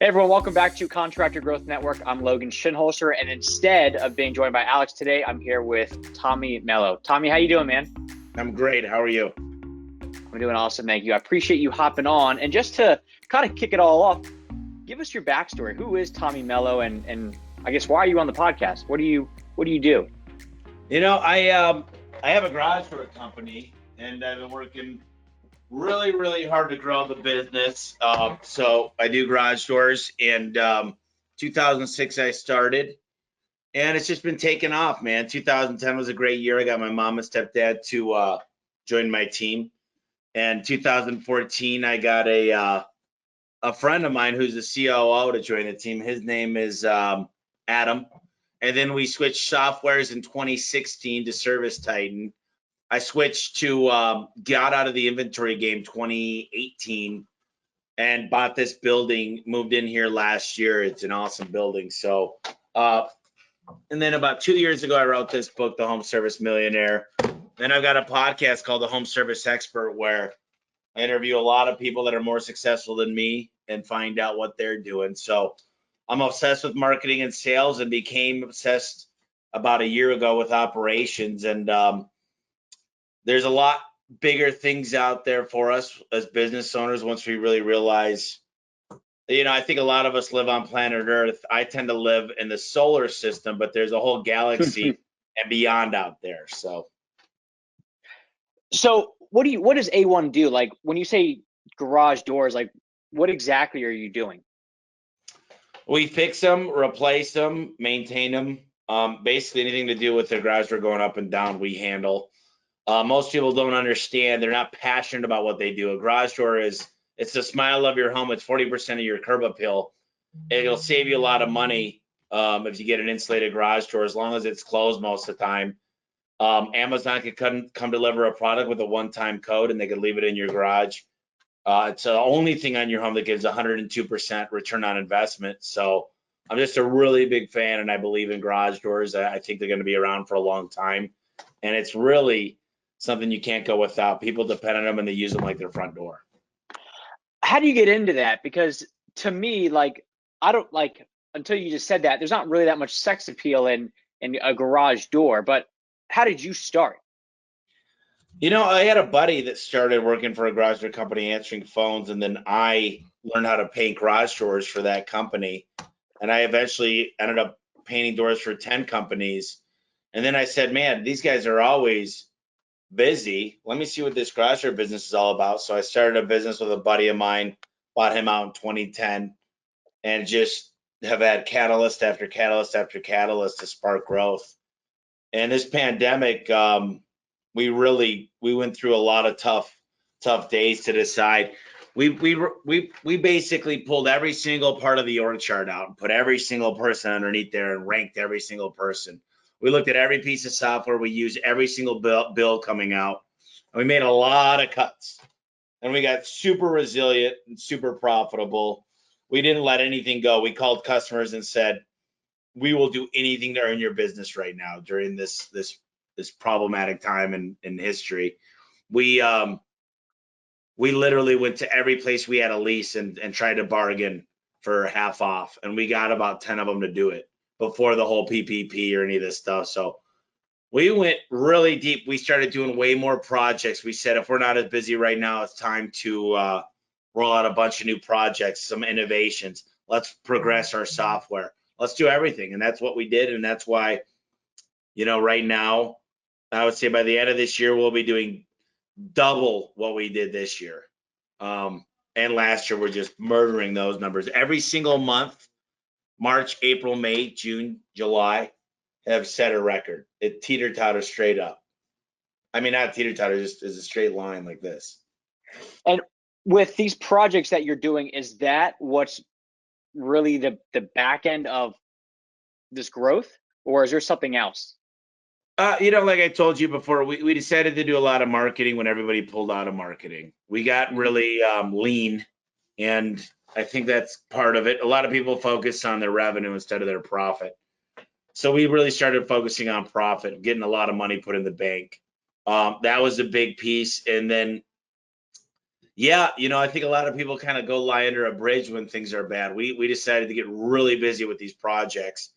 Hey everyone, welcome back to Contractor Growth Network. I'm Logan Shinholzer, and instead of being joined by Alex today, I'm here with Tommy Mello. Tommy, how you doing, man? I'm great. How are you? I'm doing awesome, thank you. I appreciate you hopping on. And just to kind of kick it all off, give us your backstory. Who is Tommy Mello, and I guess why are you on the podcast? What do you do? I have a garage door company, and I've been working really hard to grow the business. So I do garage doors. In 2006 I started, and it's just been taking off, man. 2010 was a great year. I got my mom and stepdad to join my team, and 2014 I got a friend of mine who's the COO to join the team. His name is Adam. And then we switched softwares in 2016 to Service Titan. I switched to got out of the inventory game 2018 and bought this building, moved in here last year. It's an awesome building. So, and then about 2 years ago, I wrote this book, The Home Service Millionaire. Then I've got a podcast called The Home Service Expert, where I interview a lot of people that are more successful than me and find out what they're doing. So I'm obsessed with marketing and sales, and became obsessed about a year ago with operations. And there's a lot bigger things out there for us as business owners once we really realize, I think a lot of us live on planet Earth. I tend to live in the solar system, but there's a whole galaxy and beyond out there. So what does A1 do? Like when you say garage doors, like what exactly are you doing? we fix them, replace them, maintain them. Basically anything to do with the garage door going up and down, we handle. Most people don't understand. They're not passionate about what they do. A garage door it's the smile of your home. It's 40% of your curb appeal. It'll save you a lot of money if you get an insulated garage door, as long as it's closed most of the time. Amazon could come deliver a product with a one-time code, and they could leave it in your garage. It's the only thing on your home that gives 102% return on investment. So I'm just a really big fan, and I believe in garage doors. I think they're going to be around for a long time, and it's really something you can't go without. People depend on them, and they use them like their front door. How do you get into that? Because to me, like, I don't like, until you just said that, there's not really that much sex appeal in a garage door. But how did you start? I had a buddy that started working for a garage door company answering phones, and then I learned how to paint garage doors for that company. And I eventually ended up painting doors for 10 companies. And then I said, man, these guys are always busy. Let me see what this garage door business is all about. So I started a business with a buddy of mine, bought him out in 2010, and just have had catalyst after catalyst after catalyst to spark growth. And this pandemic, we went through a lot of tough days to decide. We basically pulled every single part of the org chart out and put every single person underneath there and ranked every single person. We looked at every piece of software we use, every single bill coming out, and we made a lot of cuts. And we got super resilient and super profitable. We didn't let anything go. We called customers and said, we will do anything to earn your business right now during this problematic time in history. We literally went to every place we had a lease and tried to bargain for half off, and we got about 10 of them to do it before the whole PPP or any of this stuff. So we went really deep. We started doing way more projects. We said, if we're not as busy right now, it's time to roll out a bunch of new projects, some innovations. Let's progress our software. Let's do everything. And that's what we did. And that's why, right now, I would say by the end of this year, we'll be doing double what we did this year. And last year, we're just murdering those numbers. Every single month, March, April, May, June, July, have set a record. It teeter-totter straight up. I mean, not teeter-totter, just is a straight line like this. And with these projects that you're doing, is that what's really the back end of this growth, or is there something else? Like I told you before, we decided to do a lot of marketing when everybody pulled out of marketing. We got really lean, and I think that's part of it. A lot of people focus on their revenue instead of their profit. So we really started focusing on profit, getting a lot of money put in the bank. That was a big piece. And then, Yeah, I think a lot of people kind of go lie under a bridge when things are bad. We decided to get really busy with these projects.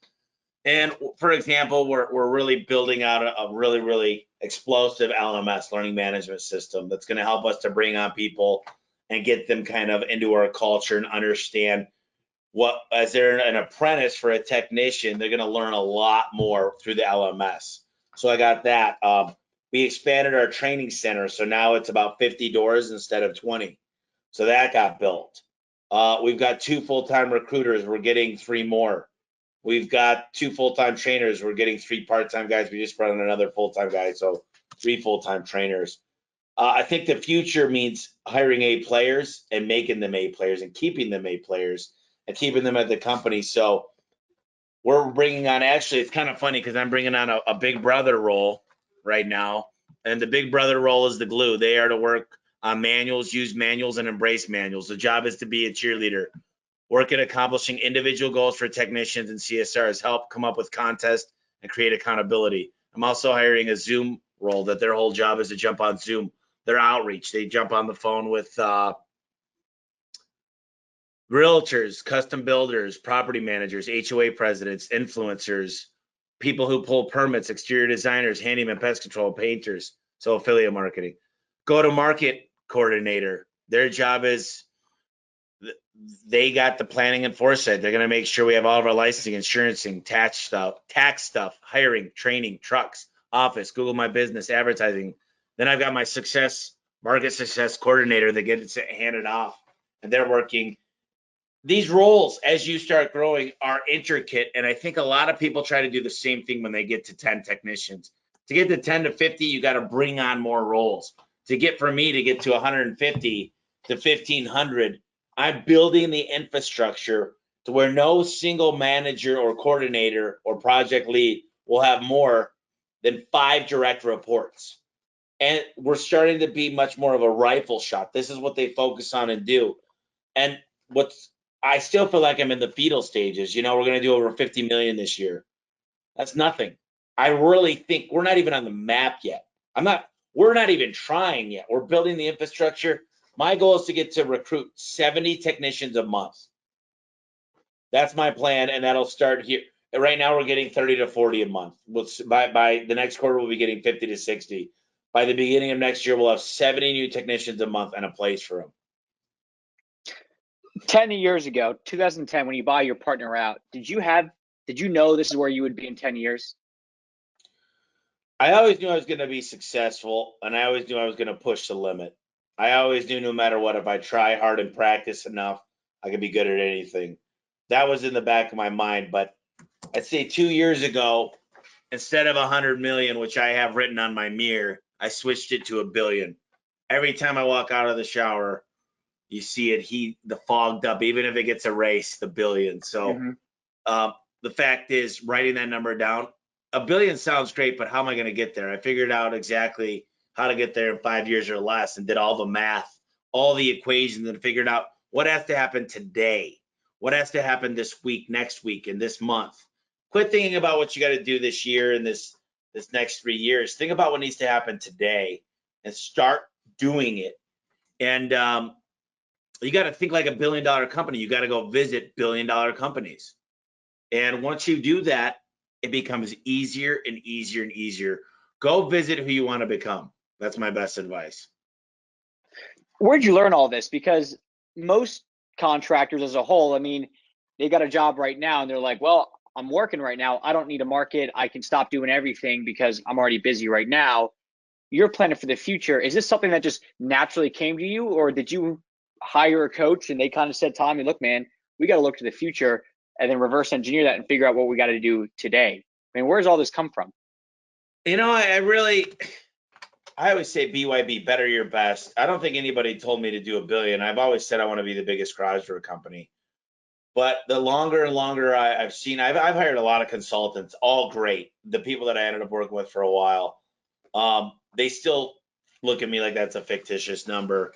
And for example, we're really building out a really, really explosive LMS, learning management system, that's going to help us to bring on people and get them kind of into our culture and understand what, as they're an apprentice for a technician, they're going to learn a lot more through the LMS. So I got that. We expanded our training center, so now it's about 50 doors instead of 20. So that got built. We've got 2 full-time recruiters. We're getting 3 more. We've got 2 full-time trainers. We're getting 3 part-time guys. We just brought in another full-time guy, so 3 full-time trainers. I think the future means hiring A players and making them A players and keeping them A players and keeping them at the company. So we're bringing on, actually, it's kind of funny because I'm bringing on a big brother role right now. And the big brother role is the glue. They are to work on manuals, use manuals, and embrace manuals. The job is to be a cheerleader, work at accomplishing individual goals for technicians and CSRs, help come up with contests and create accountability. I'm also hiring a Zoom role that their whole job is to jump on Zoom. Their outreach, they jump on the phone with realtors, custom builders, property managers, HOA presidents, influencers, people who pull permits, exterior designers, handyman, pest control, painters, so affiliate marketing. Go to market coordinator. Their job is, they got the planning and foresight. They're going to make sure we have all of our licensing, insurancing, tax stuff, hiring, training, trucks, office, Google My Business, advertising. Then I've got my market success coordinator that gets it handed off, and they're working. These roles, as you start growing, are intricate, and I think a lot of people try to do the same thing when they get to 10 technicians. To get to 10 to 50, you got to bring on more roles. To get, for me to get to 150 to 1,500, I'm building the infrastructure to where no single manager or coordinator or project lead will have more than 5 direct reports. And we're starting to be much more of a rifle shot. This is what they focus on and do. And I still feel like I'm in the fetal stages. We're going to do over 50 million this year. That's nothing. I really think we're not even on the map yet. We're not even trying yet. We're building the infrastructure. My goal is to get to recruit 70 technicians a month. That's my plan, and that'll start here. Right now, we're getting 30 to 40 a month. By the next quarter, we'll be getting 50 to 60. By the beginning of next year, we'll have 70 new technicians a month and a place for them. 10 years ago, 2010, when you buy your partner out, did you know this is where you would be in 10 years? I always knew I was going to be successful, and I always knew I was going to push the limit. I always knew no matter what, if I try hard and practice enough, I could be good at anything. That was in the back of my mind. But I'd say 2 years ago, instead of 100 million, which I have written on my mirror, I switched it to $1 billion. Every time I walk out of the shower, you see it, the fogged up, even if it gets erased, the billion. So the fact is, writing that number down, $1 billion sounds great, but how am I going to get there? I figured out exactly how to get there in 5 years or less, and did all the math, all the equations, and figured out what has to happen today, what has to happen this week, next week, and this month. Quit thinking about what you got to do this year and this next 3 years. Think about what needs to happen today and start doing it. And you got to think like $1 billion company. You got to go visit $1 billion companies. And once you do that, it becomes easier and easier and easier. Go visit who you want to become. That's my best advice. Where'd you learn all this? Because most contractors as a whole, they got a job right now and they're like, well, I'm working right now. I don't need a market. I can stop doing everything because I'm already busy right now. You're planning for the future. Is this something that just naturally came to you, or did you hire a coach and they kind of said, Tommy, look, man, we got to look to the future and then reverse engineer that and figure out what we got to do today? Where's all this come from? I always say BYB, better your best. I don't think anybody told me to do $1 billion. I've always said I want to be the biggest garage door company. But the longer and longer I've seen, I've hired a lot of consultants, all great. The people that I ended up working with for a while, they still look at me like that's a fictitious number,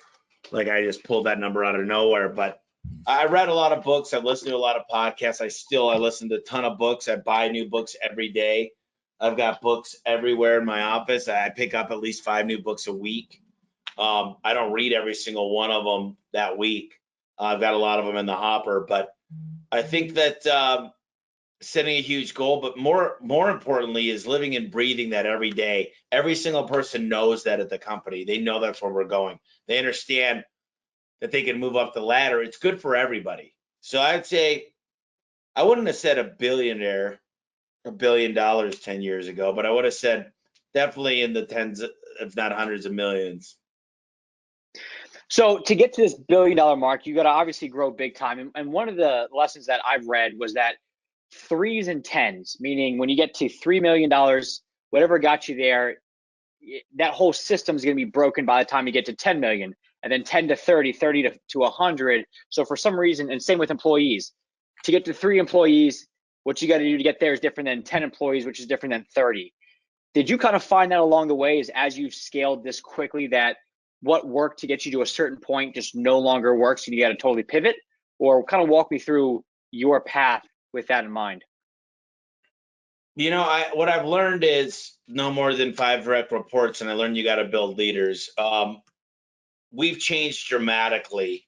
like I just pulled that number out of nowhere. But I read a lot of books. I've listened to a lot of podcasts. I listen to a ton of books. I buy new books every day. I've got books everywhere in my office. I pick up at least 5 new books a week. I don't read every single one of them that week. I've got a lot of them in the hopper, but I think that setting a huge goal, but more importantly is living and breathing that every day. Every single person knows that at the company. They know that's where we're going. They understand that they can move up the ladder. It's good for everybody. So I'd say I wouldn't have said $1 billion 10 years ago, but I would have said definitely in the tens, if not hundreds of millions. So to get to this $1 billion mark, you got to obviously grow big time. And one of the lessons that I've read was that threes and tens, meaning when you get to $3 million, whatever got you there, that whole system is going to be broken by the time you get to 10 million, and then 10 to 30, 30 to 100. So for some reason, and same with employees, to get to 3 employees, what you got to do to get there is different than 10 employees, which is different than 30. Did you kind of find that along the way as you've scaled this quickly, that what worked to get you to a certain point just no longer works and you got to totally pivot? Or kind of walk me through your path with that in mind. You know, what I've learned is no more than 5 direct reports, and I learned you got to build leaders. We've changed dramatically,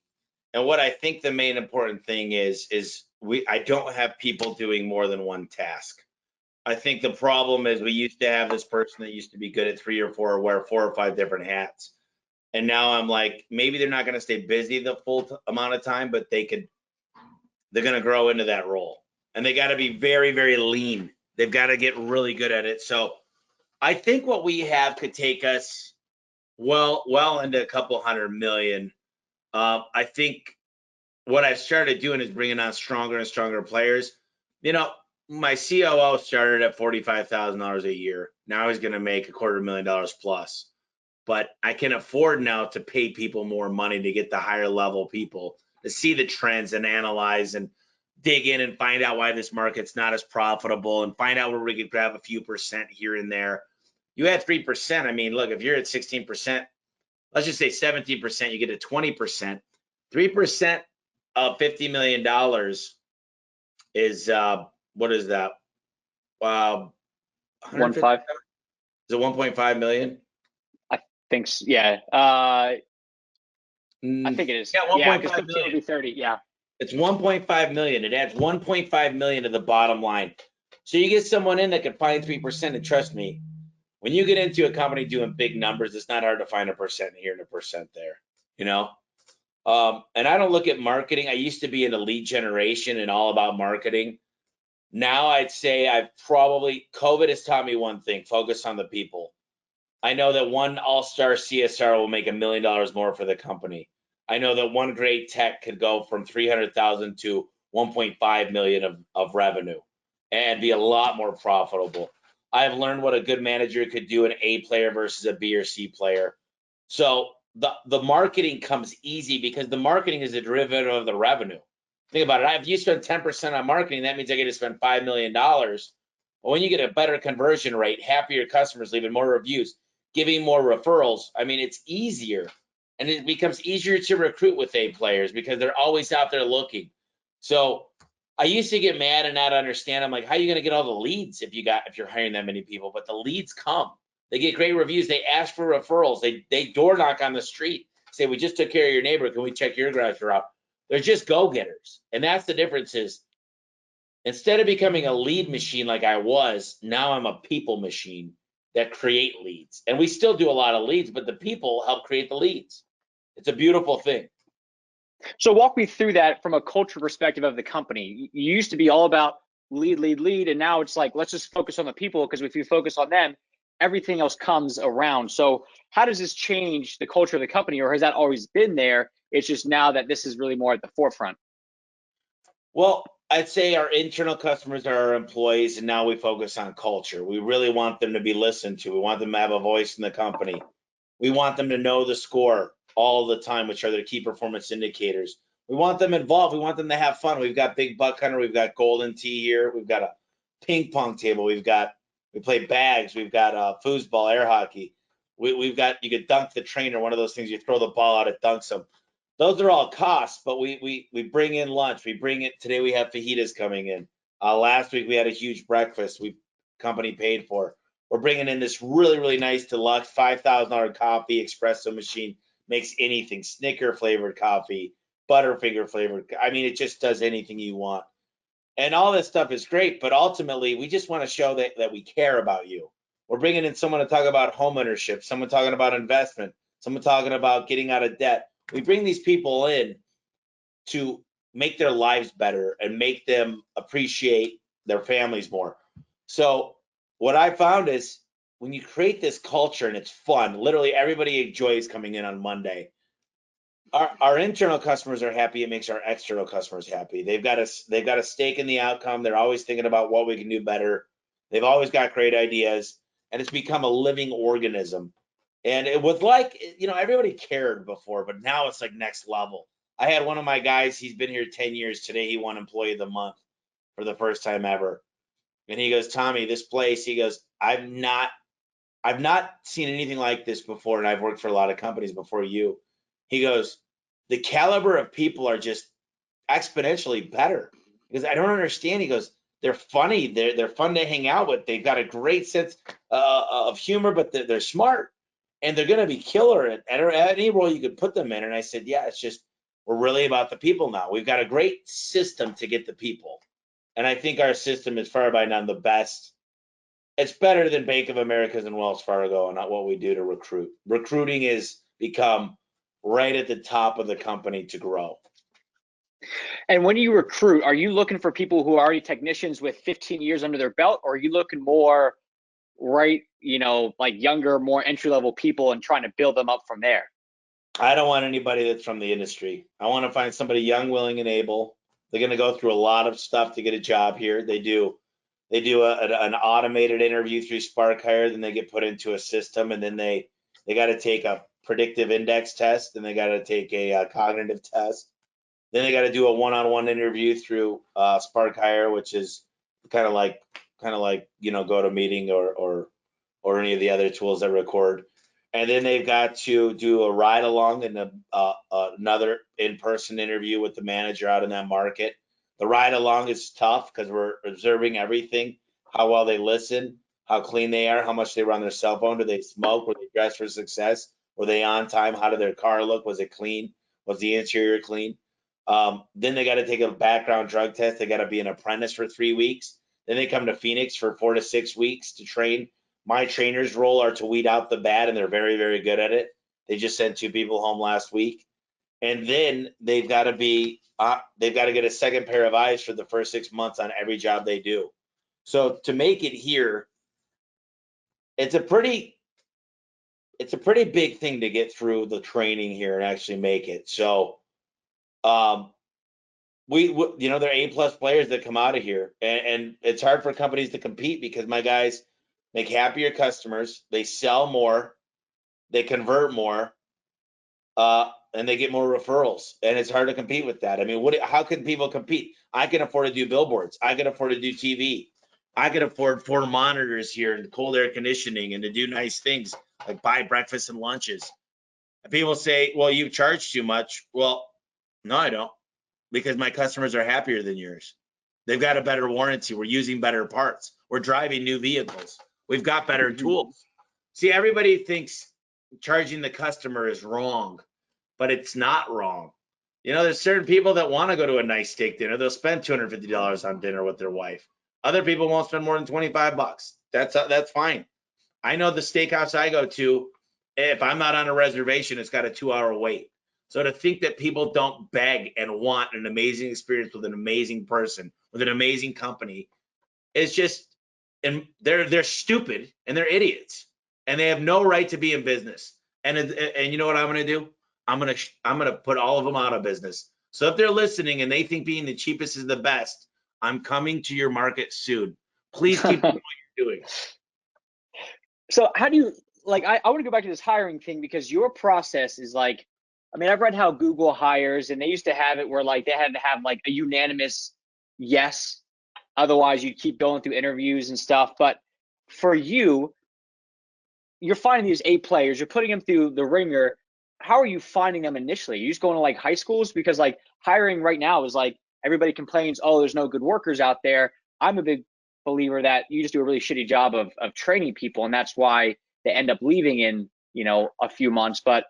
and what I think the main important thing is I don't have people doing more than one task. I think the problem is we used to have this person that used to be good at 3 or 4 or wear 4 or 5 different hats, and now I'm like, maybe they're not going to stay busy the full amount of time, but they're going to grow into that role, and they got to be very, very lean. They've got to get really good at it. So I think what we have could take us well into a couple hundred million. I think what I've started doing is bringing on stronger and stronger players. You know, my COO started at $45,000 a year. Now he's going to make $250,000 plus. But I can afford now to pay people more money to get the higher level people to see the trends and analyze and dig in and find out why this market's not as profitable and find out where we could grab a few percent here and there. You add 3%. I mean, look, if you're at 16%, let's just say 17%, you get to 20%. 3% of $50 million is what is that? 1.5. Is it 1.5 million? I think so, yeah. I think it is. Yeah, 1.5 million would be 30. Yeah. It's 1.5 million. It adds 1.5 million to the bottom line. So you get someone in that can find 3%, and trust me, when you get into a company doing big numbers, it's not hard to find a percent here and a percent there, you know? And I don't look at marketing. I used to be in the lead generation and all about marketing. Now I'd say COVID has taught me one thing: focus on the people. I know that one all-star CSR will make $1 million more for the company. I know that one great tech could go from 300,000 to 1.5 million of revenue and be a lot more profitable. I've learned what a good manager could do, an A player versus a B or C player. So the marketing comes easy because the marketing is a derivative of the revenue. Think about it. If you spend 10% on marketing, that means I get to spend $5 million. But when you get a better conversion rate, happier customers leaving more reviews, giving more referrals, I mean, it's easier. And it becomes easier to recruit with A players because they're always out there looking. So I used to get mad and not understand. I'm like, how are you going to get all the leads if you're hiring that many people? But the leads come. They get great reviews. They ask for referrals. They door knock on the street. Say, we just took care of your neighbor. Can we check your garage door out? They're just go-getters. And that's the difference is instead of becoming a lead machine like I was, now I'm a people machine that create leads. And we still do a lot of leads, but the people help create the leads. It's a beautiful thing. So walk me through that from a culture perspective of the company. You used to be all about lead, and now it's like, let's just focus on the people, because if you focus on them, everything else comes around. So how does this change the culture of the company, or has that always been there? It's just now that this is really more at the forefront. Well, I'd say our internal customers are our employees, and now we focus on culture. We really want them to be listened to. We want them to have a voice in the company. We want them to know the score all the time, which are their key performance indicators. We want them involved. We want them to have fun. We've got Big Buck Hunter. We've got Golden Tee here. We've got a ping pong table. We play bags. We've got foosball, air hockey. We've got, you could dunk the trainer, one of those things, you throw the ball out, it dunks them. Those are all costs, but we bring in lunch. Today we have fajitas coming in. Last week we had a huge breakfast company paid for. We're bringing in this really, really nice deluxe $5,000 coffee espresso machine, makes anything, Snicker flavored coffee, Butterfinger flavored. I mean, it just does anything you want. And all this stuff is great, but ultimately we just want to show that we care about you. We're bringing in someone to talk about home ownership, someone talking about investment, someone talking about getting out of debt. We bring these people in to make their lives better and make them appreciate their families more. So what I found is when you create this culture and it's fun, literally everybody enjoys coming in on Monday. Our internal customers are happy. It makes our external customers happy. They've got a stake in the outcome. They're always thinking about what we can do better. They've always got great ideas, and it's become a living organism. And it was like, everybody cared before, but now it's like next level. I had one of my guys, he's been here 10 years. Today he won Employee of the Month for the first time ever. And he goes, Tommy, this place, he goes, I've not seen anything like this before, and I've worked for a lot of companies before you. He goes, the caliber of people are just exponentially better. Because I don't understand. He goes, they're funny, they're fun to hang out with. They've got a great sense of humor, but they're smart, and they're going to be killer at any role you could put them in. And I said, yeah, it's just we're really about the people now. We've got a great system to get the people, and I think our system is far by none the best. It's better than Bank of America's and Wells Fargo, and not what we do to recruit. Recruiting is become right at the top of the company to grow. And when you recruit, are you looking for people who are already technicians with 15 years under their belt, or are you looking more right, like younger, more entry-level people and trying to build them up from there? I don't want anybody that's from the industry. I want to find somebody young, willing, and able. They're going to go through a lot of stuff to get a job here. They do an automated interview through Spark Hire, then they get put into a system, and then they got to take a predictive index test, and they got to take a cognitive test. Then they got to do a one-on-one interview through Spark Hire, which is kind of like GoToMeeting or any of the other tools that record. And then they've got to do a ride along and another in-person interview with the manager out in that market. The ride along is tough because we're observing everything, how well they listen, how clean they are, how much they run their cell phone. Do they smoke? Were they dressed for success? Were they on time? How did their car look? Was it clean? Was the interior clean? Then they got to take a background drug test. They got to be an apprentice for 3 weeks. Then they come to Phoenix for 4 to 6 weeks to train. My trainer's role are to weed out the bad, and they're very, very good at it. They just sent 2 people home last week. And then they've got to get a second pair of eyes for the first 6 months on every job they do. So to make it here, it's a pretty big thing to get through the training here and actually make it. So, they're A+ players that come out of here, and it's hard for companies to compete because my guys make happier customers, they sell more, they convert more, and they get more referrals, and it's hard to compete with that. I mean, how can people compete? I can afford to do billboards, I can afford to do TV, I can afford 4 monitors here and cold air conditioning and to do nice things like buy breakfast and lunches. And people say, well, you charge too much. Well, no, I don't, because my customers are happier than yours. They've got a better warranty. We're using better parts. We're driving new vehicles. We've got better tools. See, everybody thinks charging the customer is wrong, but it's not wrong. There's certain people that want to go to a nice steak dinner. They'll spend $250 on dinner with their wife. Other people won't spend more than $25. That's fine. I know the steakhouse I go to, if I'm not on a reservation, it's got a 2-hour wait. So to think that people don't beg and want an amazing experience with an amazing person, with an amazing company, is just, and they're stupid and they're idiots and they have no right to be in business. And you know what I'm going to do? I'm going to put all of them out of business. So if they're listening and they think being the cheapest is the best, I'm coming to your market soon. Please keep doing what you're doing. So how do you, I want to go back to this hiring thing, because your process is like, I mean, I've read how Google hires, and they used to have it where they had to have a unanimous yes. Otherwise you'd keep going through interviews and stuff. But for you, you're finding these A players, you're putting them through the ringer. How are you finding them initially? Are you just going to high schools? Because hiring right now is everybody complains, oh, there's no good workers out there. I'm a big believer that you just do a really shitty job of training people, and that's why they end up leaving in, you know, a few months. But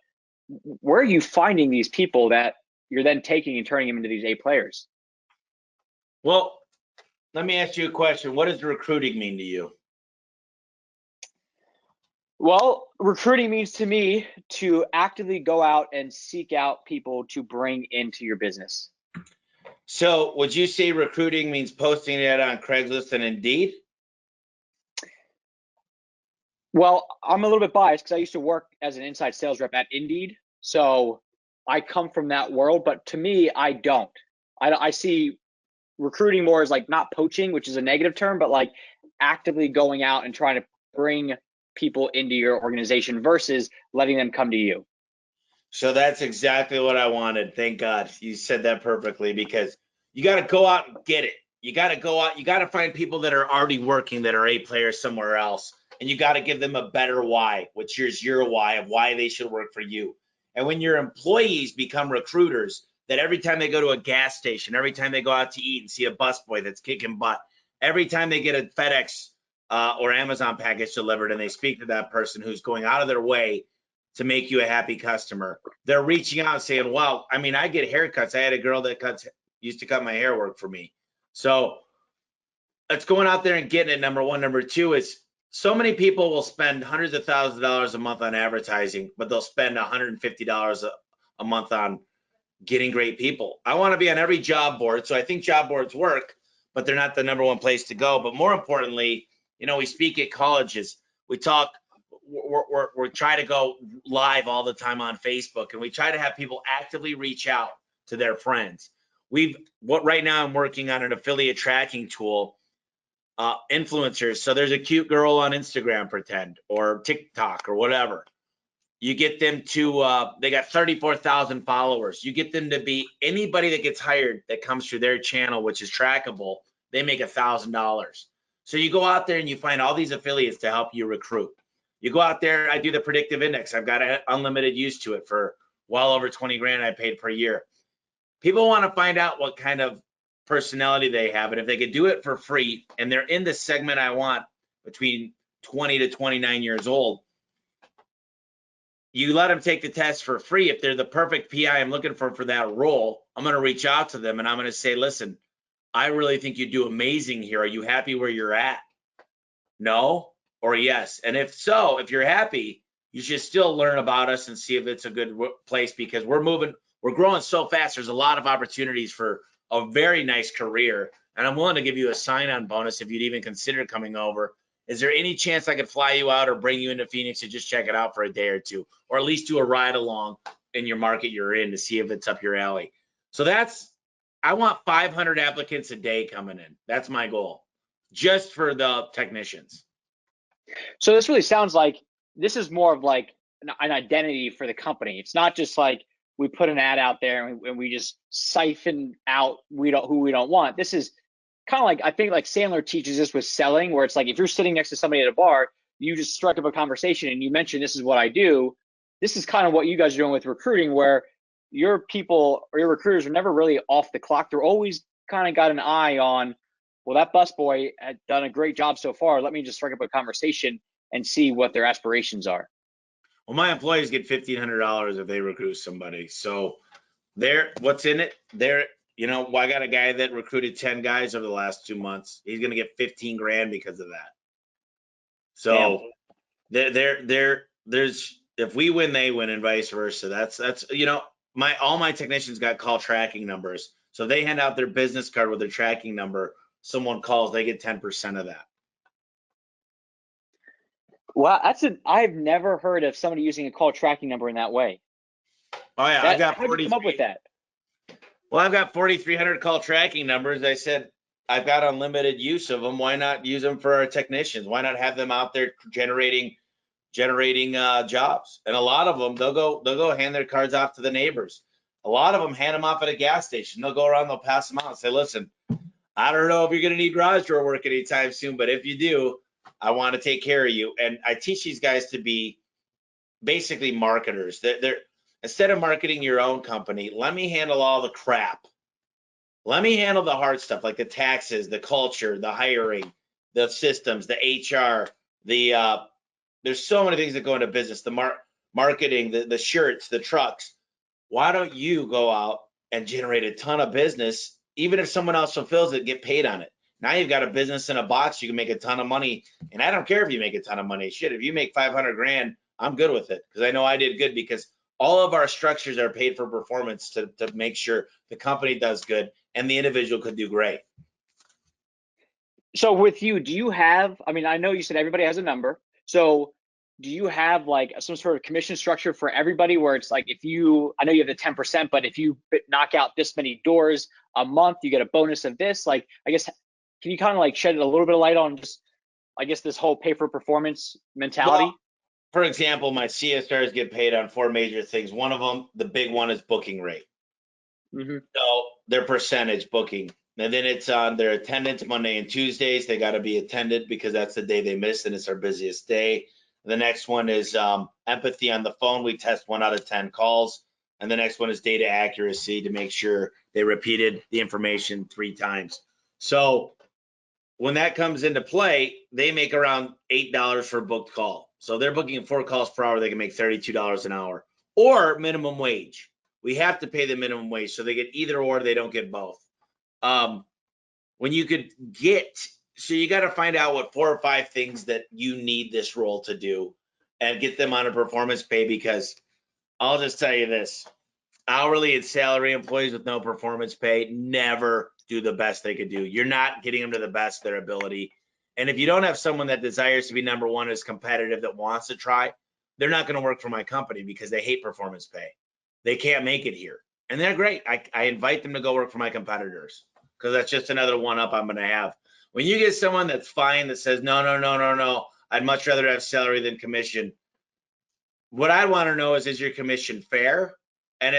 where are you finding these people that you're then taking and turning them into these A players? Well, let me ask you a question. What does recruiting mean to you? Well, recruiting means to me to actively go out and seek out people to bring into your business. So would you say recruiting means posting it on Craigslist and Indeed? Well, I'm a little bit biased because I used to work as an inside sales rep at Indeed. So I come from that world, but to me, I don't. I see recruiting more as like not poaching, which is a negative term, but like actively going out and trying to bring people into your organization versus letting them come to you. So that's exactly what I wanted. Thank God you said that perfectly, because you got to go out and get it. You got to go out. You got to find people that are already working that are A players somewhere else. And you got to give them a better why, which is your why of why they should work for you. And when your employees become recruiters, that every time they go to a gas station, every time they go out to eat and see a busboy that's kicking butt, every time they get a FedEx or Amazon package delivered and they speak to that person who's going out of their way to make you a happy customer, they're reaching out saying, wow, I mean, I get haircuts. I had a girl that used to cut my hair work for me. So it's going out there and getting it, number one. Number two is so many people will spend hundreds of thousands of dollars a month on advertising, but they'll spend $150 a month on getting great people. I want to be on every job board. So I think job boards work, but they're not the number one place to go. But more importantly, you know, we speak at colleges, we talk, we're trying to go live all the time on Facebook, and we try to have people actively reach out to their friends. Right now I'm working on an affiliate tracking tool, influencers. So there's a cute girl on Instagram, pretend, or TikTok or whatever. You get them to, they got 34,000 followers. You get them to be anybody that gets hired that comes through their channel, which is trackable, they make $1,000. So you go out there and you find all these affiliates to help you recruit. You go out there, I do the predictive index. I've got unlimited use to it for well over 20 grand I paid per year. People want to find out what kind of personality they have. And if they could do it for free and they're in the segment I want, between 20 to 29 years old, you let them take the test for free. If they're the perfect PI I'm looking for that role, I'm going to reach out to them and I'm going to say, listen, I really think you do amazing here. Are you happy where you're at? No or yes. And if so, if you're happy, you should still learn about us and see if it's a good place, because we're growing so fast. There's a lot of opportunities for a very nice career. And I'm willing to give you a sign-on bonus if you'd even consider coming over. Is there any chance I could fly you out or bring you into Phoenix to just check it out for a day or two, or at least do a ride along in your market you're in to see if it's up your alley? So I want 500 applicants a day coming in. That's my goal, just for the technicians. So this really sounds like this is more of like an identity for the company. It's not just like we put an ad out there and we just siphon out who we don't want. This is kind of like, I think like Sandler teaches this with selling, where it's like if you're sitting next to somebody at a bar, you just strike up a conversation and you mention this is what I do. This is kind of what you guys are doing with recruiting, where your people or your recruiters are never really off the clock. They're always kind of got an eye on, well, that busboy had done a great job so far. Let me just strike up a conversation and see what their aspirations are. Well, my employees get $1,500 if they recruit somebody. So what's in it? I got a guy that recruited 10 guys over the last 2 months. He's going to get 15 grand because of that. So there's, if we win, they win, and vice versa. That's all my technicians got call tracking numbers. So they hand out their business card with their tracking number. Someone calls, they get 10% of that. Well, I've never heard of somebody using a call tracking number in that way. Oh yeah, I got 40. How did you come up with that? Well, I've got 4,300 call tracking numbers. I said, I've got unlimited use of them. Why not use them for our technicians? Why not have them out there generating jobs? And a lot of them, they'll go hand their cards off to the neighbors. A lot of them hand them off at a gas station. They'll go around, they'll pass them out and say, listen, I don't know if you're going to need garage door work anytime soon, but if you do, I want to take care of you. And I teach these guys to be basically marketers. They're instead of marketing your own company, let me handle all the crap. Let me handle the hard stuff like the taxes, the culture, the hiring. the systems, the HR, there's so many things that go into business, the marketing, the shirts, the trucks. Why don't you go out and generate a ton of business, even if someone else fulfills it, get paid on it? Now you've got a business in a box, you can make a ton of money. And I don't care if you make a ton of money. Shit, if you make 500 grand, I'm good with it, because I know I did good, because all of our structures are paid for performance to make sure the company does good and the individual could do great. So with you, do you have, I mean, I know you said everybody has a number. So do you have like some sort of commission structure for everybody where it's like, if you, I know you have the 10%, but if you knock out this many doors a month, you get a bonus of this? Like, I guess, can you kind of like shed a little bit of light on just, I guess, this whole pay for performance mentality? Well, for example, my CSRs get paid on 4 major things. One of them, the big one, is booking rate. So their percentage booking. And then it's on their attendance. Monday and Tuesdays, they got to be attended because that's the day they miss and it's our busiest day. The next one is empathy on the phone. We test 1 out of 10 calls. And the next one is data accuracy, to make sure they repeated the information 3 times. So when that comes into play, they make around $8 for a booked call. So they're booking 4 calls per hour, they can make $32 an hour, or minimum wage. We have to pay the minimum wage, so they get either or, they don't get both. When you could get, so you got to find out what 4 or 5 things that you need this role to do and get them on a performance pay, because I'll just tell you this, hourly and salary employees with no performance pay never do the best they could do. You're not getting them to the best of their ability. And if you don't have someone that desires to be number one, is competitive, that wants to try, they're not going to work for my company because they hate performance pay. They can't make it here. And they're great. I invite them to go work for my competitors, because that's just another one up I'm going to have. When you get someone that's fine, that says, no, no, no, no, no, I'd much rather have salary than commission. What I want to know is your commission fair? And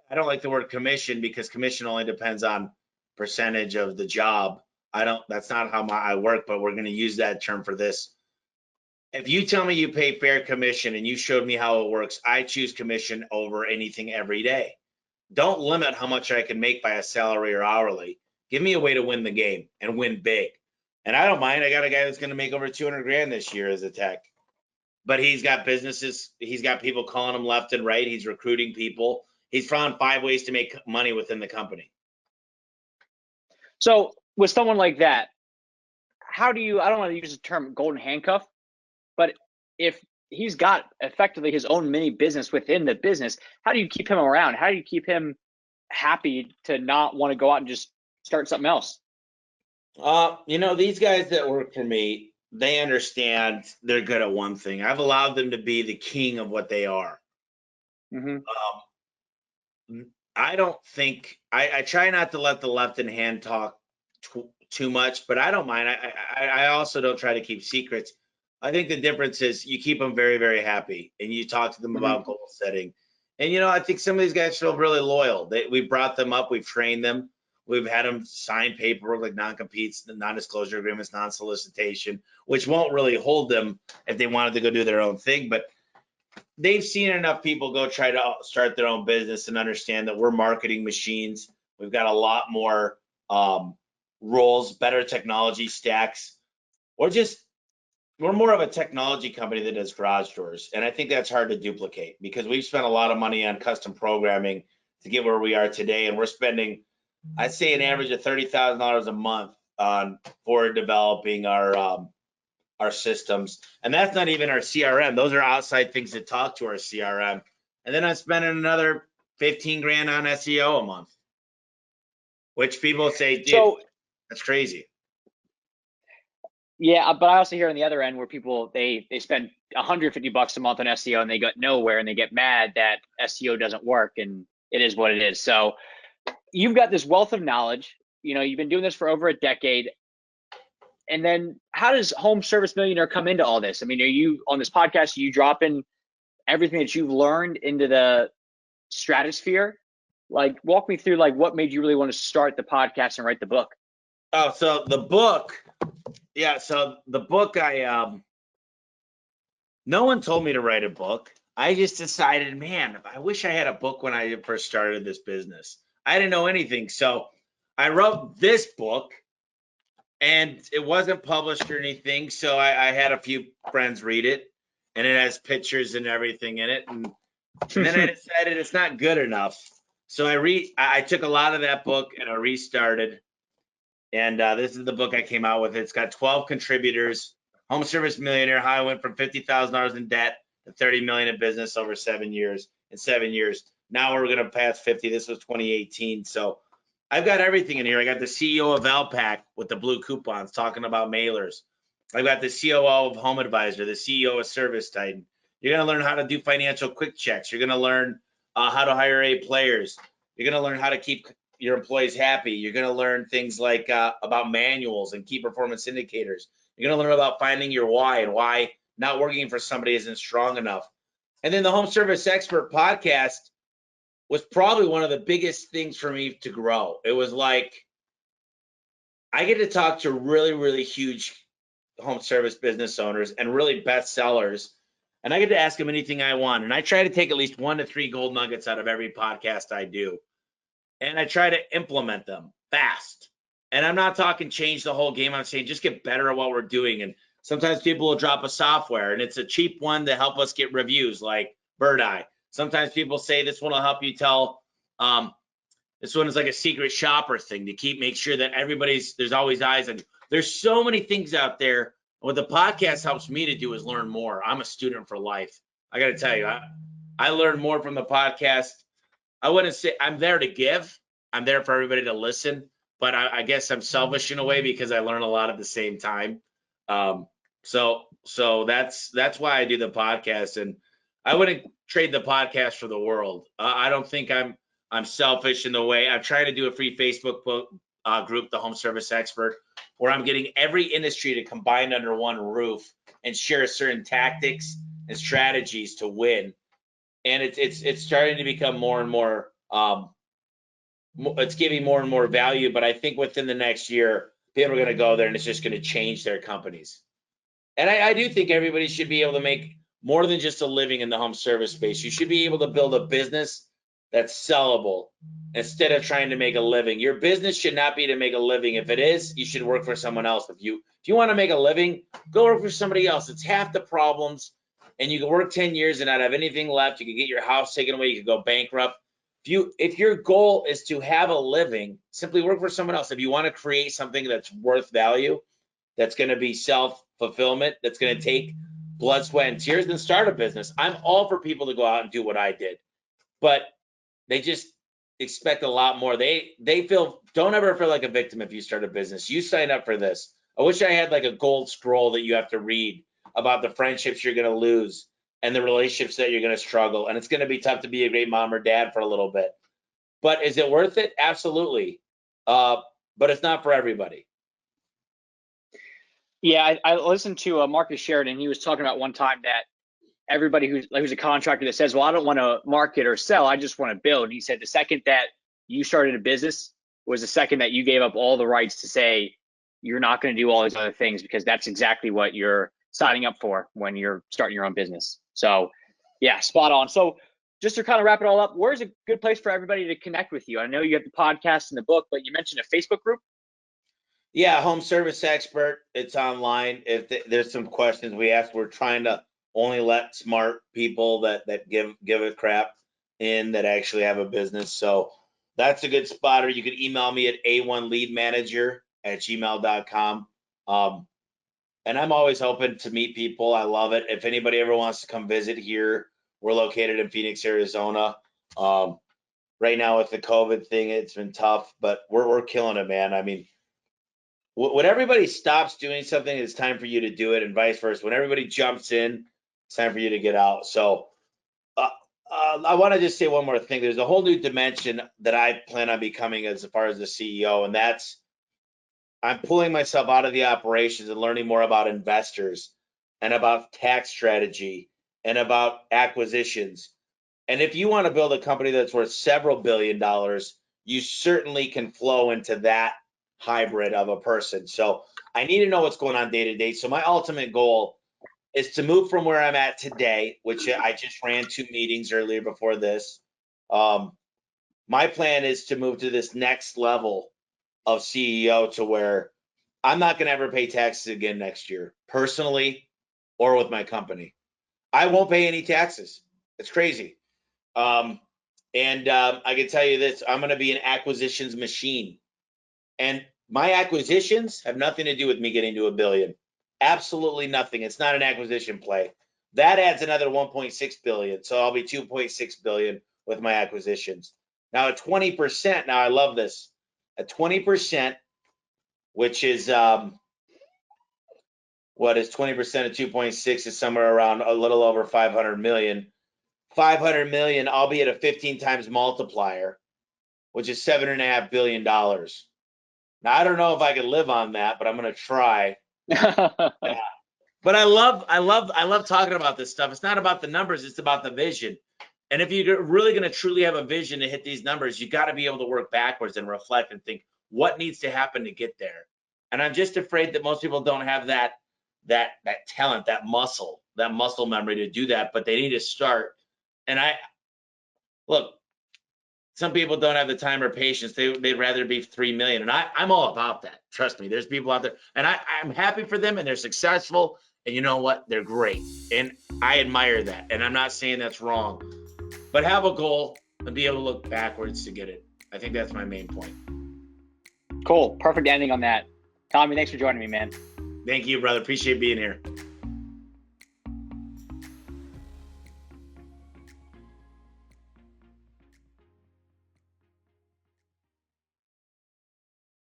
I don't like the word commission, because commission only depends on percentage of the job. That's not how I work, but we're going to use that term for this. If you tell me you pay fair commission and you showed me how it works, I choose commission over anything every day. Don't limit how much I can make by a salary or hourly. Give me a way to win the game and win big. And I don't mind. I got a guy that's going to make over 200 grand this year as a tech, but he's got businesses. He's got people calling him left and right. He's recruiting people. He's found 5 ways to make money within the company. So with someone like that, how do you, I don't want to use the term golden handcuff, but if he's got effectively his own mini business within the business, how do you keep him around? How do you keep him happy to not want to go out and just start something else? These guys that work for me, they understand they're good at one thing. I've allowed them to be the king of what they are. I don't think, I try not to let the left hand talk too much, but I don't mind. I also don't try to keep secrets. I think the difference is you keep them very, very happy, and you talk to them about goal setting. And, I think some of these guys feel really loyal. We brought them up, we've trained them. We've had them sign paperwork like non-competes, non-disclosure agreements, non-solicitation, which won't really hold them if they wanted to go do their own thing. But they've seen enough people go try to start their own business and understand that we're marketing machines. We've got a lot more roles, better technology stacks. We're more of a technology company that does garage doors. And I think that's hard to duplicate, because we've spent a lot of money on custom programming to get where we are today. And we're spending, I'd say, an average of $30,000 a month for developing our systems. And that's not even our CRM. Those are outside things that talk to our CRM. And then I'm spending another 15 grand on SEO a month, which people say, dude, that's crazy. Yeah, but I also hear on the other end where people, they spend $150 a month on SEO and they get nowhere, and they get mad that SEO doesn't work, and it is what it is. So you've got this wealth of knowledge. You've been doing this for over a decade. And then how does Home Service Millionaire come into all this? I mean, are you on this podcast, are you dropping everything that you've learned into the stratosphere? Like, walk me through, like, what made you really want to start the podcast and write the book? Oh, so the book, no one told me to write a book. I just decided, man, I wish I had a book when I first started this business. I didn't know anything. So I wrote this book and it wasn't published or anything. So I had a few friends read it, and it has pictures and everything in it. And then I decided it's not good enough. So I took a lot of that book and I restarted. And this is the book I came out with. It's got 12 contributors. Home Service Millionaire: How I Went from $50,000 in debt to 30 million in business over 7 years. In 7 years, now we're going to pass 50. This was 2018. So I've got everything in here. I got the CEO of Valpak with the blue coupons talking about mailers. I've got the COO of Home Advisor, the CEO of Service Titan. You're going to learn how to do financial quick checks. You're going to learn how to hire A players. You're going to learn how to keep your employees happy. You're going to learn things like about manuals and key performance indicators. You're going to learn about finding your why and why not working for somebody isn't strong enough. And then the Home Service Expert podcast was probably one of the biggest things for me to grow. It was like I get to talk to really, really huge home service business owners and really best sellers, and I get to ask them anything I want. And I try to take at least 1 to 3 gold nuggets out of every podcast I do, and I try to implement them fast. And I'm not talking change the whole game. I'm saying just get better at what we're doing. And sometimes people will drop a software and it's a cheap one to help us get reviews like Bird Eye. Sometimes people say this one will help you tell, this one is like a secret shopper thing to make sure that there's always eyes on you. There's so many things out there. What the podcast helps me to do is learn more. I'm a student for life. I got to tell you, I learn more from the podcast. I wouldn't say I'm there to give. I'm there for everybody to listen, but I guess I'm selfish in a way because I learn a lot at the same time. So that's why I do the podcast, and I wouldn't trade the podcast for the world. I don't think I'm selfish in the way I'm trying to do a free Facebook group, the Home Service Expert, where I'm getting every industry to combine under one roof and share certain tactics and strategies to win. And it's starting to become more and more. It's giving more and more value, but I think within the next year, people are going to go there and it's just going to change their companies. And I do think everybody should be able to make more than just a living in the home service space. You should be able to build a business that's sellable instead of trying to make a living. Your business should not be to make a living. If it is, you should work for someone else. If you want to make a living, go work for somebody else. It's half the problems, and you can work 10 years and not have anything left. You can get your house taken away. You can go bankrupt. If your goal is to have a living, simply work for someone else. If you want to create something that's worth value, that's going to be self-fulfillment, that's going to take blood, sweat, and tears, then start a business. I'm all for people to go out and do what I did, but they just expect a lot more. Don't ever feel like a victim if you start a business. You sign up for this. I wish I had like a gold scroll that you have to read about the friendships you're going to lose and the relationships that you're going to struggle. And it's going to be tough to be a great mom or dad for a little bit. But is it worth it? Absolutely. But it's not for everybody. Yeah, I listened to Marcus Sheridan. He was talking about one time that everybody who's a contractor that says, well, I don't want to market or sell, I just want to build. And he said the second that you started a business was the second that you gave up all the rights to say you're not going to do all these other things, because that's exactly what you're signing up for when you're starting your own business. So yeah, spot on. So just to kind of wrap it all up, where's a good place for everybody to connect with you? I know you have the podcast and the book, but you mentioned a Facebook group. Yeah, Home Service Expert. It's online. If there's some questions we ask, we're trying to only let smart people that give a crap in that actually have a business. So that's a good spot. Or you could email me at a1leadmanager@gmail.com. And I'm always open to meet people. I love it. If anybody ever wants to come visit here, we're located in Phoenix, Arizona. Right now with the COVID thing, it's been tough, but we're killing it, man. I mean, when everybody stops doing something, it's time for you to do it, and vice versa. When everybody jumps in, it's time for you to get out. So I want to just say one more thing. There's a whole new dimension that I plan on becoming as far as the CEO, and that's I'm pulling myself out of the operations and learning more about investors and about tax strategy and about acquisitions. And if you want to build a company that's worth several $billion, you certainly can flow into that hybrid of a person. So I need to know what's going on day to day. So my ultimate goal is to move from where I'm at today, which I just ran 2 meetings earlier before this. My plan is to move to this next level of CEO to where I'm not going to ever pay taxes again next year, personally, or with my company. I won't pay any taxes. It's crazy. I can tell you this, I'm going to be an acquisitions machine. And my acquisitions have nothing to do with me getting to $1 billion. Absolutely nothing. It's not an acquisition play. That adds another 1.6 billion. So I'll be 2.6 billion with my acquisitions. Now at 20%, now I love this. At 20%, which is what is 20% of 2.6 is somewhere around a little over 500 million. 500 million, I'll be at a 15 times multiplier, which is $7.5 billion. Now, I don't know if I can live on that, but I'm going to try. Yeah. But I love talking about this stuff. It's not about the numbers, it's about the vision. And if you're really going to truly have a vision to hit these numbers, you got to be able to work backwards and reflect and think what needs to happen to get there. And I'm just afraid that most people don't have that talent, that muscle memory to do that, but they need to start. And look, some people don't have the time or patience. They'd rather be 3 million. And I'm all about that. Trust me, there's people out there and I'm happy for them and they're successful. And you know what? They're great. And I admire that. And I'm not saying that's wrong, but have a goal and be able to look backwards to get it. I think that's my main point. Cool. Perfect ending on that. Tommy, thanks for joining me, man. Thank you, brother. Appreciate being here.